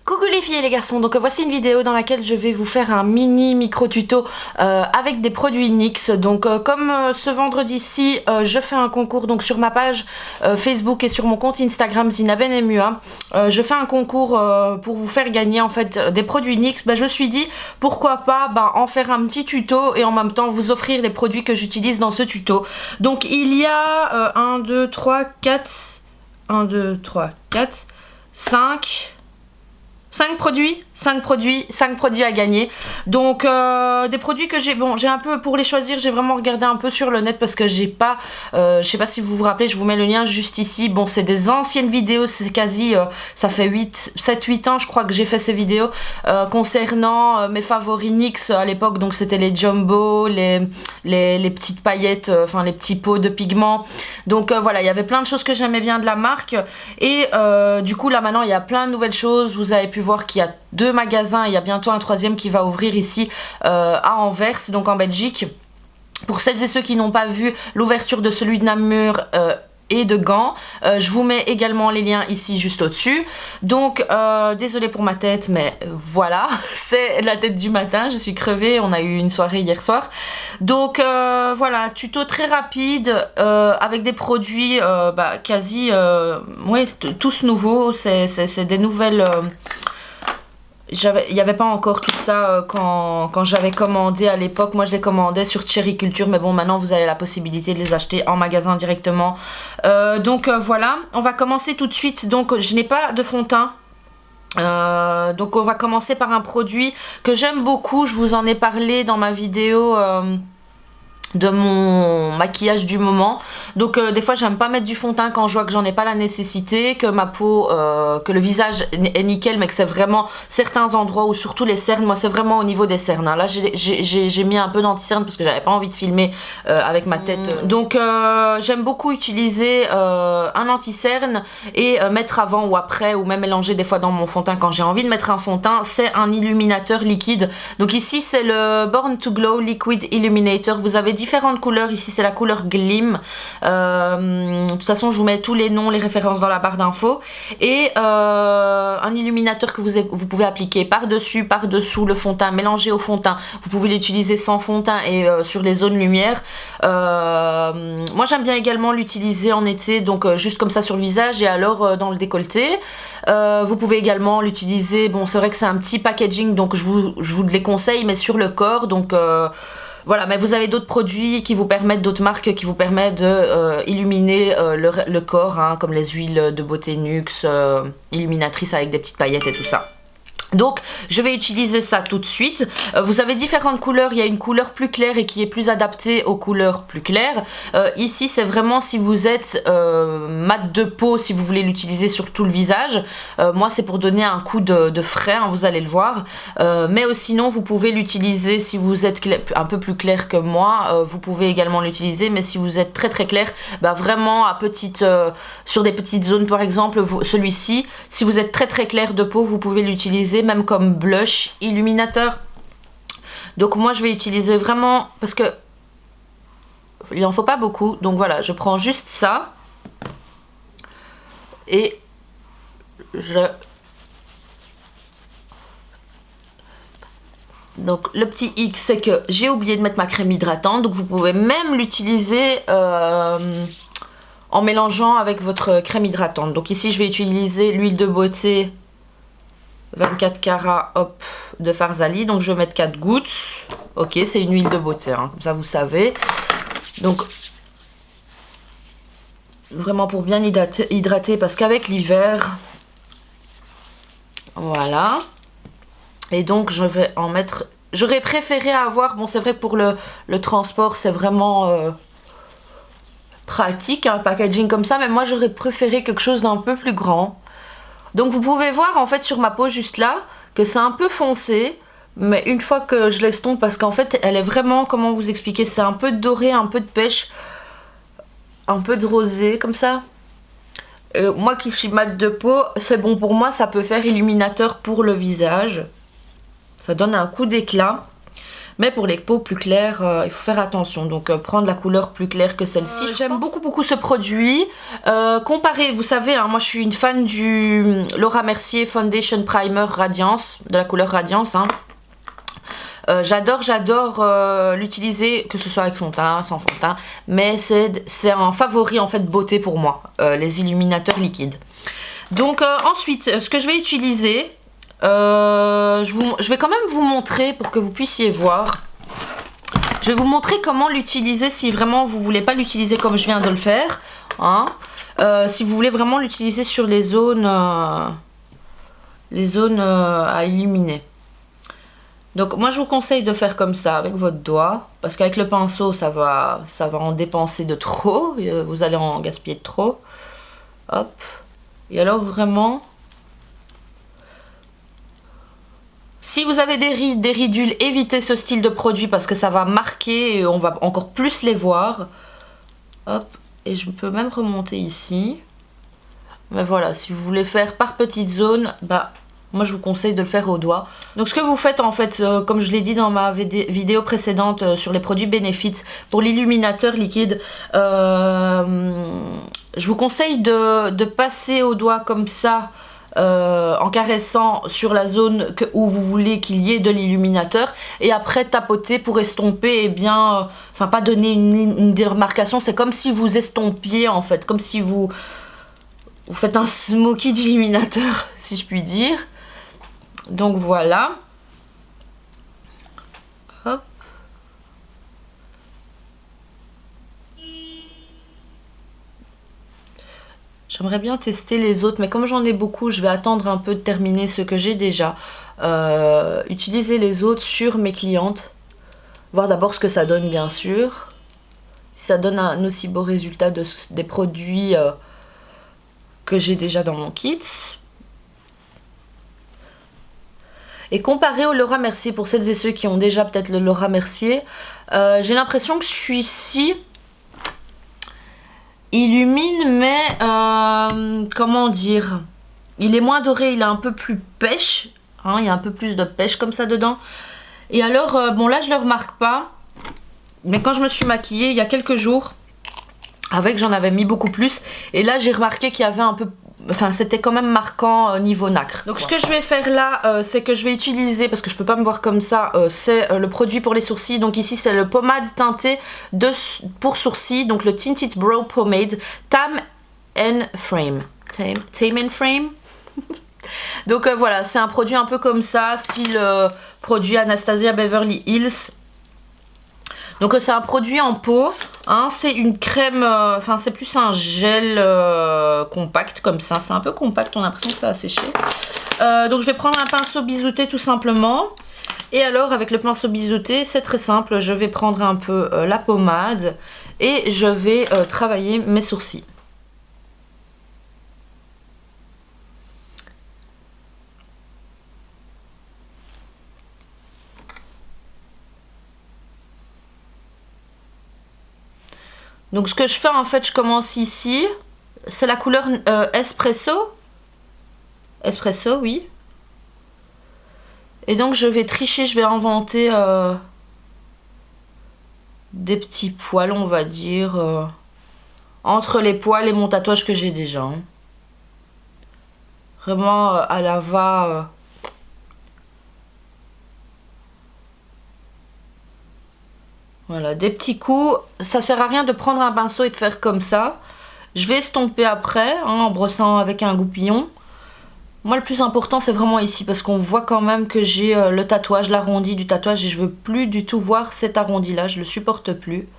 Coucou les filles et les garçons, donc voici une vidéo dans laquelle je vais vous faire un mini micro tuto avec des produits NYX. Donc comme ce vendredi-ci je fais un concours donc sur ma page Facebook et sur mon compte Instagram ZinaBenMUA, je fais un concours pour vous faire gagner en fait des produits NYX. Je me suis dit pourquoi pas en faire un petit tuto et en même temps vous offrir les produits que j'utilise dans ce tuto. Donc il y a 1, 2, 3, 4, 5 produits à gagner. Donc des produits que j'ai un peu pour les choisir, j'ai vraiment regardé un peu sur le net parce que j'ai pas je sais pas si vous vous rappelez, je vous mets le lien juste ici. Bon, c'est des anciennes vidéos, c'est quasi ça fait 7-8 ans je crois que j'ai fait ces vidéos concernant mes favoris NYX à l'époque. Donc c'était les jumbo, les petites paillettes, enfin les petits pots de pigments. Donc voilà, il y avait plein de choses que j'aimais bien de la marque et du coup là maintenant il y a plein de nouvelles choses. Vous avez pu voir qu'il y a 2 magasins, il y a bientôt un 3e qui va ouvrir ici à Anvers, donc en Belgique. Pour celles et ceux qui n'ont pas vu l'ouverture de celui de Namur et de Gand, je vous mets également les liens ici juste au dessus. Donc désolée pour ma tête, mais voilà, c'est la tête du matin, je suis crevée, on a eu une soirée hier soir. Donc voilà, tuto très rapide avec des produits quasi ouais, tous nouveaux. C'est des nouvelles il n'y avait pas encore tout ça quand j'avais commandé à l'époque. Moi je les commandais sur Cherry Culture, mais bon maintenant vous avez la possibilité de les acheter en magasin directement. Donc voilà, on va commencer tout de suite. Donc je n'ai pas de fond de teint. Donc on va commencer par un produit que j'aime beaucoup. Je vous en ai parlé dans ma vidéo de mon maquillage du moment. Donc des fois j'aime pas mettre du fond de teint quand je vois que j'en ai pas la nécessité, que ma peau, que le visage est nickel, mais que c'est vraiment certains endroits ou surtout les cernes. Moi c'est vraiment au niveau des cernes, hein. Là j'ai mis un peu d'anti-cerne parce que j'avais pas envie de filmer avec ma tête. Donc j'aime beaucoup utiliser un anti-cerne et mettre avant ou après, ou même mélanger des fois dans mon fond de teint quand j'ai envie de mettre un fond de teint. C'est un illuminateur liquide. Donc ici c'est le Born to Glow Liquid Illuminator. Vous avez différentes couleurs, ici c'est la couleur Glim. De toute façon je vous mets tous les noms, les références dans la barre d'infos. Et un illuminateur que vous pouvez appliquer par dessus, par dessous le fond de teint, mélangé au fond de teint. Vous pouvez l'utiliser sans fond de teint et sur les zones lumière. Moi j'aime bien également l'utiliser en été, donc juste comme ça sur le visage et alors dans le décolleté. Vous pouvez également l'utiliser, bon c'est vrai que c'est un petit packaging donc je vous les conseille, mais sur le corps. Donc voilà, mais vous avez d'autres produits qui vous permettent, d'autres marques qui vous permettent de illuminer le corps, hein, comme les huiles de beauté NYX, illuminatrices avec des petites paillettes et tout ça. Donc je vais utiliser ça tout de suite. Vous avez différentes couleurs, il y a une couleur plus claire et qui est plus adaptée aux couleurs plus claires. Ici c'est vraiment si vous êtes mat de peau, si vous voulez l'utiliser sur tout le visage. Moi c'est pour donner un coup de frais, hein, vous allez le voir. Mais sinon vous pouvez l'utiliser si vous êtes un peu plus clair que moi. Vous pouvez également l'utiliser, mais si vous êtes très très clair, vraiment à sur des petites zones par exemple, celui-ci, si vous êtes très très clair de peau, vous pouvez l'utiliser même comme blush illuminateur. Donc moi je vais utiliser vraiment, parce que il en faut pas beaucoup, donc voilà, je prends juste ça et donc le petit X c'est que j'ai oublié de mettre ma crème hydratante, donc vous pouvez même l'utiliser en mélangeant avec votre crème hydratante. Donc ici je vais utiliser l'huile de beauté 24 carats hop de Farzali, donc je vais mettre 4 gouttes. Ok, c'est une huile de beauté, hein, comme ça vous savez. Donc vraiment pour bien hydrater, parce qu'avec l'hiver, voilà. Et donc je vais en mettre, j'aurais préféré avoir, bon c'est vrai que pour le transport c'est vraiment pratique, un packaging comme ça, mais moi j'aurais préféré quelque chose d'un peu plus grand. Donc vous pouvez voir en fait sur ma peau juste là que c'est un peu foncé, mais une fois que je l'estompe, parce qu'en fait elle est vraiment, comment vous expliquer, c'est un peu de doré, un peu de pêche, un peu de rosé comme ça. Moi qui suis mat de peau, c'est bon pour moi, ça peut faire illuminateur pour le visage, ça donne un coup d'éclat. Mais pour les peaux plus claires, il faut faire attention. Donc prendre la couleur plus claire que celle-ci. J'aime beaucoup ce produit. Comparé, vous savez, hein, moi je suis une fan du Laura Mercier Foundation Primer Radiance, de la couleur Radiance. Hein. J'adore l'utiliser, que ce soit avec fond de teint, sans fond de teint. Mais c'est un favori en fait beauté pour moi, les illuminateurs liquides. Donc ensuite, ce que je vais utiliser... je vais quand même vous montrer pour que vous puissiez voir. Je vais vous montrer comment l'utiliser si vraiment vous voulez pas l'utiliser comme je viens de le faire. Hein. Si vous voulez vraiment l'utiliser sur les zones à illuminer. Donc moi je vous conseille de faire comme ça avec votre doigt. Parce qu'avec le pinceau ça va en dépenser de trop. Vous allez en gaspiller de trop. Hop. Et alors vraiment... Si vous avez des rides, des ridules, évitez ce style de produit parce que ça va marquer et on va encore plus les voir. Hop, et je peux même remonter ici. Mais voilà, si vous voulez faire par petites zones, bah moi je vous conseille de le faire au doigt. Donc ce que vous faites en fait, comme je l'ai dit dans ma vidéo précédente sur les produits Benefit, pour l'illuminateur liquide, je vous conseille de passer au doigt comme ça. En caressant sur la zone où vous voulez qu'il y ait de l'illuminateur et après tapoter pour estomper et bien, enfin pas donner une démarcation, c'est comme si vous estompiez en fait, comme si vous faites un smoky d'illuminateur si je puis dire. Donc voilà. Hop. J'aimerais bien tester les autres, mais comme j'en ai beaucoup, je vais attendre un peu de terminer ce que j'ai déjà. Utiliser les autres sur mes clientes. Voir d'abord ce que ça donne, bien sûr. Si ça donne un aussi beau résultat des produits que j'ai déjà dans mon kit. Et comparé au Laura Mercier, pour celles et ceux qui ont déjà peut-être le Laura Mercier, j'ai l'impression que celui-ci... illumine, mais comment dire, il est moins doré, il est un peu plus pêche, hein, il y a un peu plus de pêche comme ça dedans. Et alors, bon là je le remarque pas, mais quand je me suis maquillée il y a quelques jours, avec j'en avais mis beaucoup plus, et là j'ai remarqué qu'il y avait un peu, enfin c'était quand même marquant niveau nacre. Donc ce que je vais faire là, c'est que je vais utiliser, parce que je peux pas me voir comme ça, c'est le produit pour les sourcils. Donc ici c'est le pommade teintée pour sourcils, donc le Tinted Brow Pomade Tame and Frame. Tame and Frame. Donc voilà, c'est un produit un peu comme ça, style produit Anastasia Beverly Hills. Donc c'est un produit en peau, hein, c'est une crème, enfin c'est plus un gel compact comme ça, c'est un peu compact, on a l'impression que ça a séché. Donc je vais prendre un pinceau biseauté tout simplement. Et alors avec le pinceau biseauté, c'est très simple, je vais prendre un peu la pommade et je vais travailler mes sourcils. Donc ce que je fais en fait, je commence ici, c'est la couleur espresso. Espresso, oui. Et donc je vais tricher, je vais inventer des petits poils, on va dire, entre les poils et mon tatouage que j'ai déjà. Hein. Vraiment à la va... Voilà, des petits coups. Ça sert à rien de prendre un pinceau et de faire comme ça. Je vais estomper après, hein, en brossant avec un goupillon. Moi, le plus important, c'est vraiment ici, parce qu'on voit quand même que j'ai le tatouage, l'arrondi du tatouage, et je veux plus du tout voir cet arrondi-là, je le supporte plus.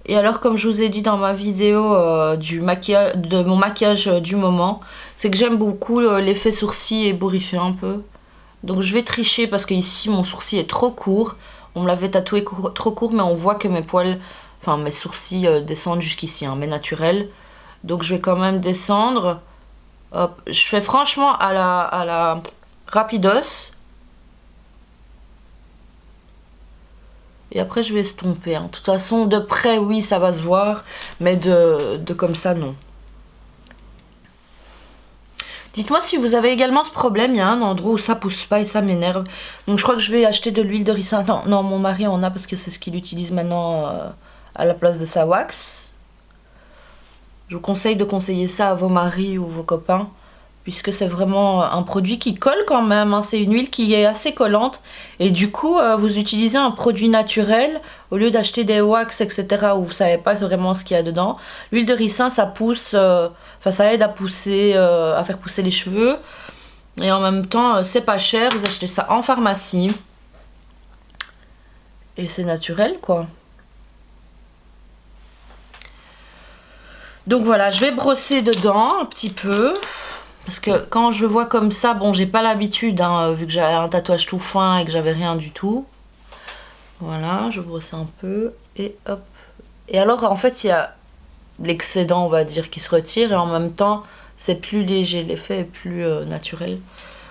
Et alors, comme je vous ai dit dans ma vidéo de mon maquillage du moment, c'est que j'aime beaucoup l'effet sourcil ébouriffé un peu. Donc je vais tricher, parce que ici, mon sourcil est trop court. On me l'avait tatoué trop court, mais on voit que mes poils, enfin mes sourcils descendent jusqu'ici, hein, mais naturels. Donc je vais quand même descendre. Hop, je fais franchement à la rapidos. Et après je vais estomper. Hein. De toute façon, de près, oui, ça va se voir, mais de comme ça, non. Dites-moi si vous avez également ce problème, il y a un endroit où ça pousse pas et ça m'énerve. Donc je crois que je vais acheter de l'huile de ricin. Non, non, mon mari en a parce que c'est ce qu'il utilise maintenant à la place de sa wax. Je vous conseille de conseiller ça à vos maris ou vos copains, puisque c'est vraiment un produit qui colle quand même, hein. C'est une huile qui est assez collante. Et du coup, vous utilisez un produit naturel au lieu d'acheter des wax, etc. où vous savez pas vraiment ce qu'il y a dedans. L'huile de ricin, ça pousse, ça aide à pousser, à faire pousser les cheveux. Et en même temps, c'est pas cher. Vous achetez ça en pharmacie. Et c'est naturel, quoi. Donc voilà, je vais brosser dedans un petit peu. Parce que quand je le vois comme ça, bon, j'ai pas l'habitude, hein, vu que j'ai un tatouage tout fin et que j'avais rien du tout. Voilà, je brosse un peu et hop. Et alors, en fait, il y a l'excédent, on va dire, qui se retire. Et en même temps, c'est plus léger, l'effet est plus naturel.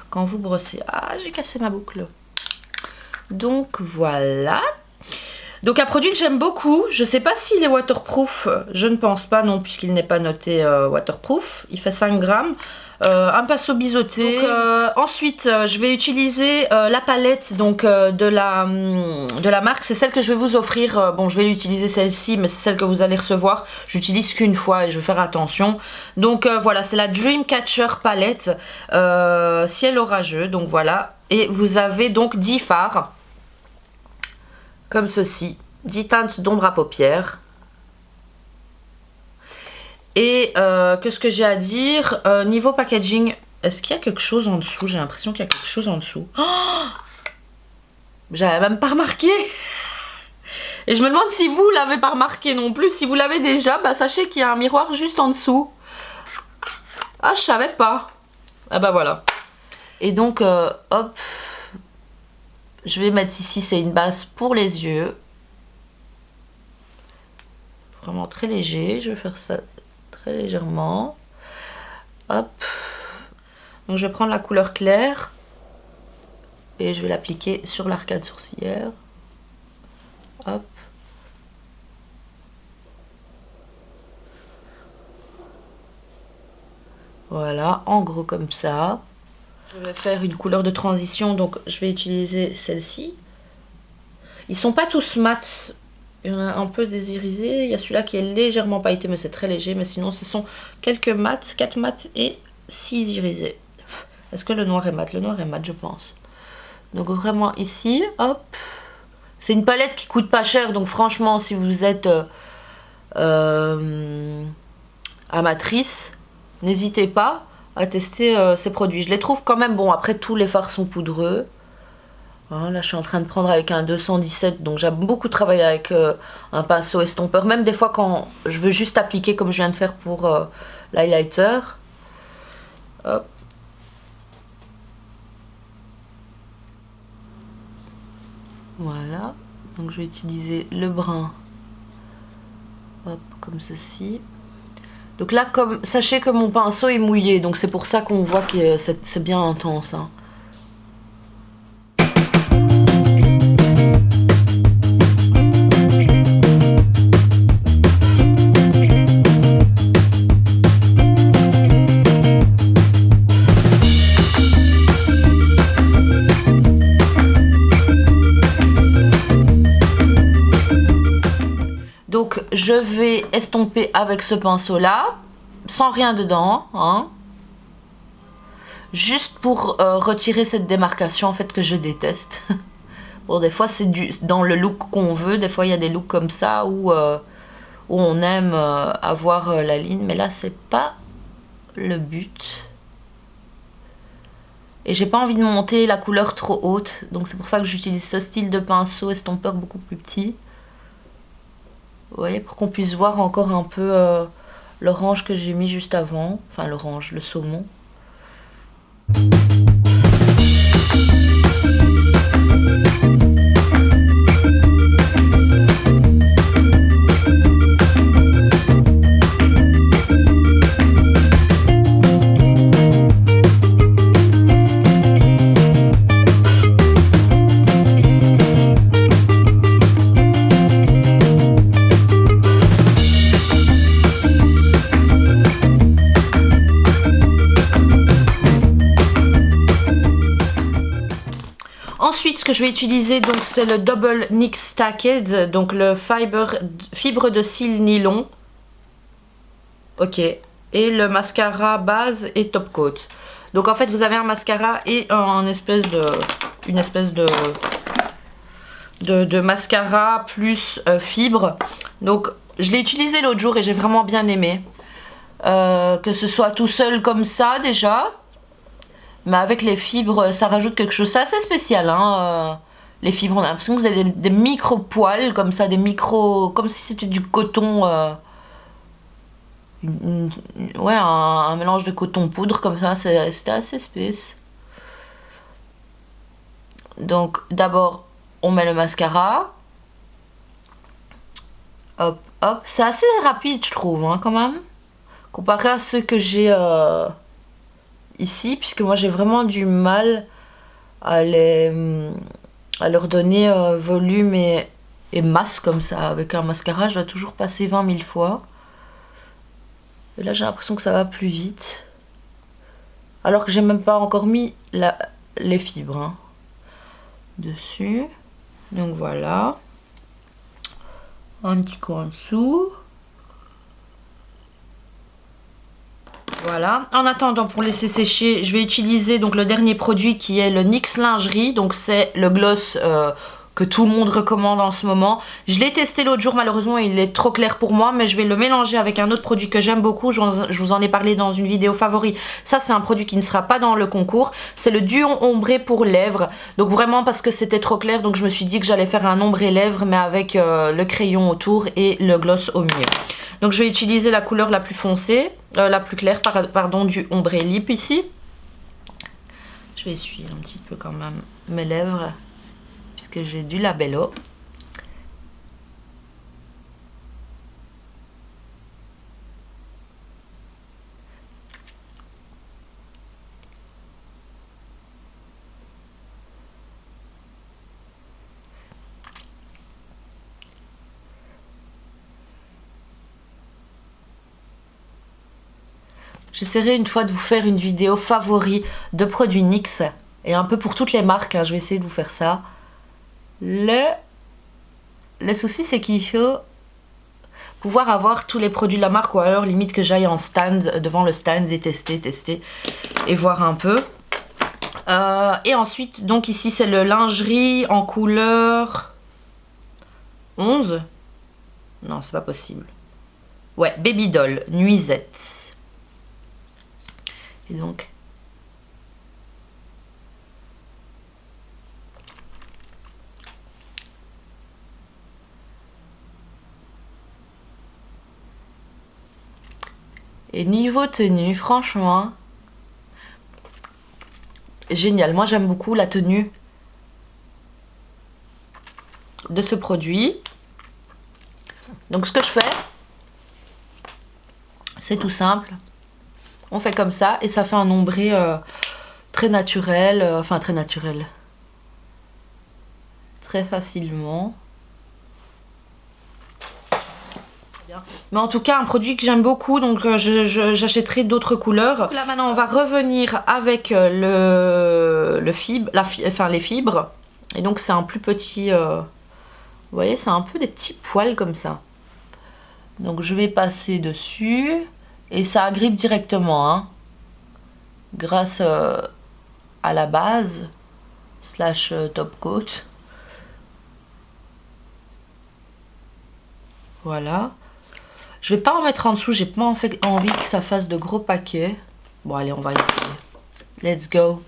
Quand vous brossez... Ah, j'ai cassé ma boucle. Donc voilà. Donc un produit que j'aime beaucoup, je sais pas s'il est waterproof, je ne pense pas non puisqu'il n'est pas noté waterproof, il fait 5 grammes, un pinceau biseauté. Donc, ensuite je vais utiliser la palette donc, de la marque, c'est celle que je vais vous offrir, bon je vais l'utiliser celle-ci mais c'est celle que vous allez recevoir, j'utilise qu'une fois et je vais faire attention. Donc voilà, c'est la Dreamcatcher palette, ciel orageux, donc voilà, et vous avez donc 10 fards. Comme ceci, 10 teintes d'ombre à paupières. Et qu'est-ce que j'ai à dire niveau packaging, est-ce qu'il y a quelque chose en dessous? J'ai l'impression qu'il y a quelque chose en dessous. Oh, j'avais même pas remarqué. Et je me demande si vous l'avez pas remarqué non plus. Si vous l'avez déjà, bah sachez qu'il y a un miroir juste en dessous. Ah, je savais pas. Ah bah voilà. Et donc, hop... Je vais mettre ici, c'est une base pour les yeux. Vraiment très léger. Je vais faire ça très légèrement. Hop. Donc je vais prendre la couleur claire. Et je vais l'appliquer sur l'arcade sourcilière. Hop. Voilà, en gros comme ça. Je vais faire une couleur de transition, donc je vais utiliser celle-ci. Ils sont pas tous mat, il y en a un peu des irisés. Il y a celui-là qui est légèrement pailleté, mais c'est très léger. Mais sinon, ce sont quelques mats, 4 mats et 6 irisés. Est-ce que le noir est mat? Le noir est mat, je pense. Donc vraiment ici, hop. C'est une palette qui coûte pas cher, donc franchement, si vous êtes amatrice, n'hésitez pas à tester ces produits. Je les trouve quand même bon. Après, tous les fards sont poudreux. Hein, là, je suis en train de prendre avec un 217. Donc, j'aime beaucoup travailler avec un pinceau estompeur. Même des fois, quand je veux juste appliquer comme je viens de faire pour l'highlighter. Hop. Voilà. Donc, je vais utiliser le brun. Hop, comme ceci. Donc là, sachez que mon pinceau est mouillé, donc c'est pour ça qu'on voit que c'est bien intense. Hein. Donc je vais estomper avec ce pinceau là, sans rien dedans, hein. Juste pour retirer cette démarcation en fait que je déteste. Bon, des fois c'est dans le look qu'on veut, des fois il y a des looks comme ça où on aime avoir la ligne, mais là c'est pas le but. Et j'ai pas envie de monter la couleur trop haute, donc c'est pour ça que j'utilise ce style de pinceau estompeur beaucoup plus petit. Vous voyez, pour qu'on puisse voir encore un peu l'orange que j'ai mis juste avant. Enfin l'orange, le saumon. Ensuite, ce que je vais utiliser, donc c'est le Double NYX Stacked, donc le fibre de cils nylon. Ok. Et le mascara base et top coat. Donc en fait, vous avez un mascara et une espèce de mascara plus fibre. Donc je l'ai utilisé l'autre jour et j'ai vraiment bien aimé. Que ce soit tout seul comme ça déjà. Mais avec les fibres, ça rajoute quelque chose. C'est assez spécial, hein. Les fibres, on a l'impression que vous avez des micro-poils comme ça, comme si c'était du coton. Ouais, un mélange de coton poudre comme ça, c'était assez space. Donc d'abord, on met le mascara. Hop, hop. C'est assez rapide, je trouve, hein, quand même. Comparé à ceux que j'ai ici, puisque moi j'ai vraiment du mal à leur donner volume et masse comme ça. Avec un mascara, je dois toujours passer 20 000 fois. Et là, j'ai l'impression que ça va plus vite. Alors que j'ai même pas encore mis les fibres, hein, dessus. Donc voilà. Un petit coup en dessous. Voilà. En attendant, pour laisser sécher, je vais utiliser donc le dernier produit qui est le NYX Lingerie. Donc c'est le gloss que tout le monde recommande en ce moment. Je l'ai testé l'autre jour, malheureusement il est trop clair pour moi, mais je vais le mélanger avec un autre produit que j'aime beaucoup. Je vous en ai parlé dans une vidéo favori. Ça, c'est un produit qui ne sera pas dans le concours. C'est le Duo Ombré pour lèvres. Donc vraiment parce que c'était trop clair, donc je me suis dit que j'allais faire un ombré lèvres, mais avec le crayon autour et le gloss au milieu. Donc je vais utiliser la couleur la plus foncée, la plus claire, pardon, du ombré lip ici. Je vais essuyer un petit peu quand même mes lèvres, puisque j'ai du Labello. J'essaierai une fois de vous faire une vidéo favori de produits NYX, et un peu pour toutes les marques, hein, je vais essayer de vous faire ça. Le souci, c'est qu'il faut pouvoir avoir tous les produits de la marque, ou alors limite que j'aille en stand, devant le stand et tester et voir un peu. Et ensuite, donc ici c'est le lingerie en couleur 11. Non, c'est pas possible. Ouais, Baby Doll, nuisette. Et donc... Et niveau tenue, franchement, génial. Moi, j'aime beaucoup la tenue de ce produit. Donc, ce que je fais, c'est tout simple. On fait comme ça et ça fait un ombré très naturel. Enfin, très naturel. Très facilement. Mais en tout cas, un produit que j'aime beaucoup, donc j'achèterai d'autres couleurs. Donc là maintenant, on va revenir avec les fibres. Et donc c'est un plus petit... vous voyez, c'est un peu des petits poils comme ça. Donc je vais passer dessus. Et ça agrippe directement, hein, grâce à la base, / top coat. Voilà. Je vais pas en mettre en dessous, j'ai pas envie que ça fasse de gros paquets. Bon allez, on va essayer. Let's go.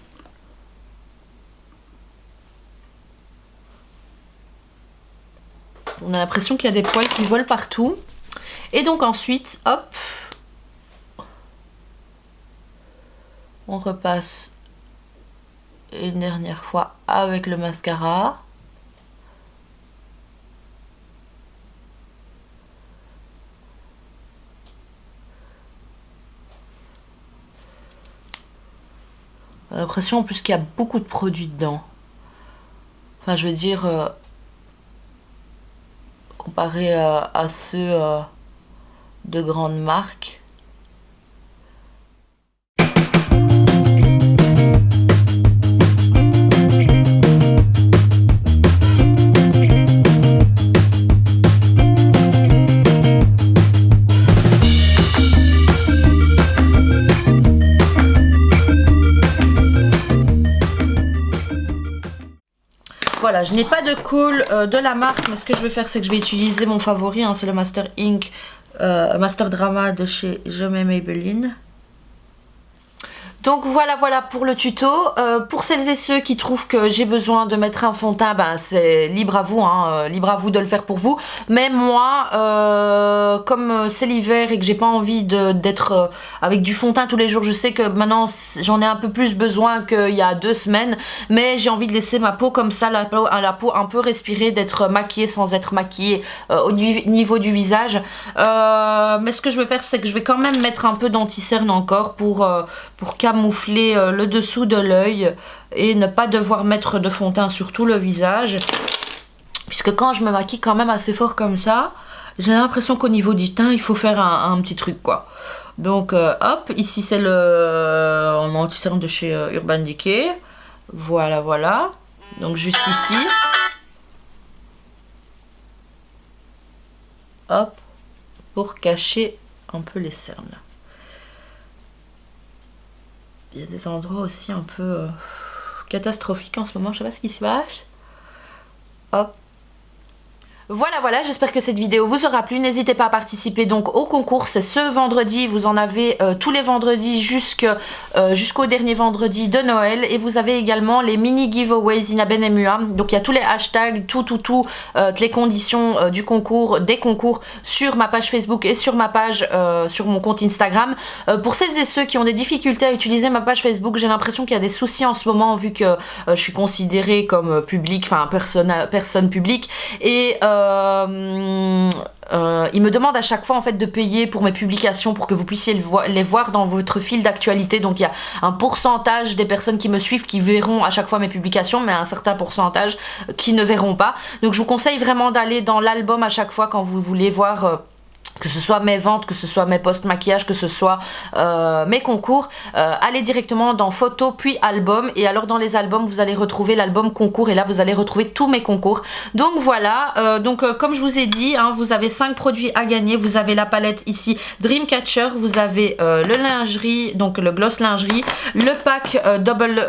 On a l'impression qu'il y a des poils qui volent partout. Et donc ensuite, hop, on repasse une dernière fois avec le mascara. On a l'impression en plus qu'il y a beaucoup de produits dedans. Enfin, je veux dire, comparé à ceux de grandes marques. voilà, je n'ai pas de call de la marque, mais ce que je vais faire, c'est que je vais utiliser mon favori, hein, c'est le Master Ink Master Drama de chez Je mets Maybelline. Donc voilà pour le tuto. Pour celles et ceux qui trouvent que j'ai besoin de mettre un fond de teint, ben c'est libre à vous, hein, libre à vous de le faire pour vous. Mais moi, comme c'est l'hiver et que j'ai pas envie d'être avec du fond de teint tous les jours, je sais que maintenant j'en ai un peu plus besoin qu'il y a 2 semaines, mais j'ai envie de laisser ma peau comme ça, la peau un peu respirer, d'être maquillée sans être maquillée au niveau du visage. Mais ce que je vais faire, c'est que je vais quand même mettre un peu d'anti-cerne encore pour camoufler le dessous de l'œil et ne pas devoir mettre de fond de teint sur tout le visage, puisque quand je me maquille quand même assez fort comme ça, j'ai l'impression qu'au niveau du teint il faut faire un petit truc quoi. Donc hop, ici c'est le anti-cerne de chez Urban Decay, voilà, donc juste ici, hop, pour cacher un peu les cernes. Il y a des endroits aussi un peu catastrophiques en ce moment, je sais pas ce qui se passe. Hop. Voilà, j'espère que cette vidéo vous aura plu. N'hésitez pas à participer donc au concours, c'est ce vendredi, vous en avez tous les vendredis jusqu'au dernier vendredi de Noël, et vous avez également les mini giveaways Inaben et Mua. Donc il y a tous les hashtags, toutes les conditions du concours, des concours sur ma page Facebook et sur ma page, sur mon compte Instagram. Pour celles et ceux qui ont des difficultés à utiliser ma page Facebook, j'ai l'impression qu'il y a des soucis en ce moment vu que je suis considérée comme publique, enfin personne publique, et il me demande à chaque fois en fait de payer pour mes publications pour que vous puissiez les voir dans votre fil d'actualité. Donc il y a un pourcentage des personnes qui me suivent qui verront à chaque fois mes publications, mais un certain pourcentage qui ne verront pas. Donc je vous conseille vraiment d'aller dans l'album à chaque fois quand vous voulez voir que ce soit mes ventes, que ce soit mes posts maquillage, que ce soit mes concours, allez directement dans photos puis album, et alors dans les albums vous allez retrouver l'album concours, et là vous allez retrouver tous mes concours. Donc voilà, comme je vous ai dit, hein, vous avez 5 produits à gagner. Vous avez la palette ici Dreamcatcher, vous avez le lingerie, donc le gloss lingerie, le pack double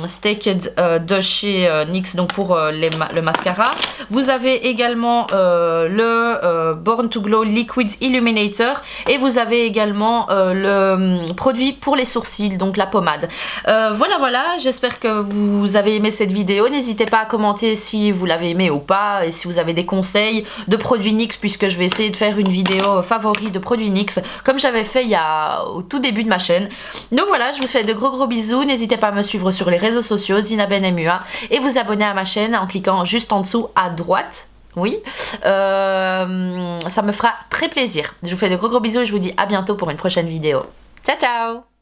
staked de chez NYX, donc pour le mascara. Vous avez également le Born to Glow Liquid Illuminator, et vous avez également le produit pour les sourcils, donc la pommade. Voilà, j'espère que vous avez aimé cette vidéo. N'hésitez pas à commenter si vous l'avez aimé ou pas, et si vous avez des conseils de produits NYX, puisque je vais essayer de faire une vidéo favori de produits NYX comme j'avais fait au tout début de ma chaîne. Donc voilà, je vous fais de gros bisous. N'hésitez pas à me suivre sur les réseaux sociaux Inaben et Mua, et vous abonner à ma chaîne en cliquant juste en dessous à droite. Oui, ça me fera très plaisir. Je vous fais de gros bisous et je vous dis à bientôt pour une prochaine vidéo. Ciao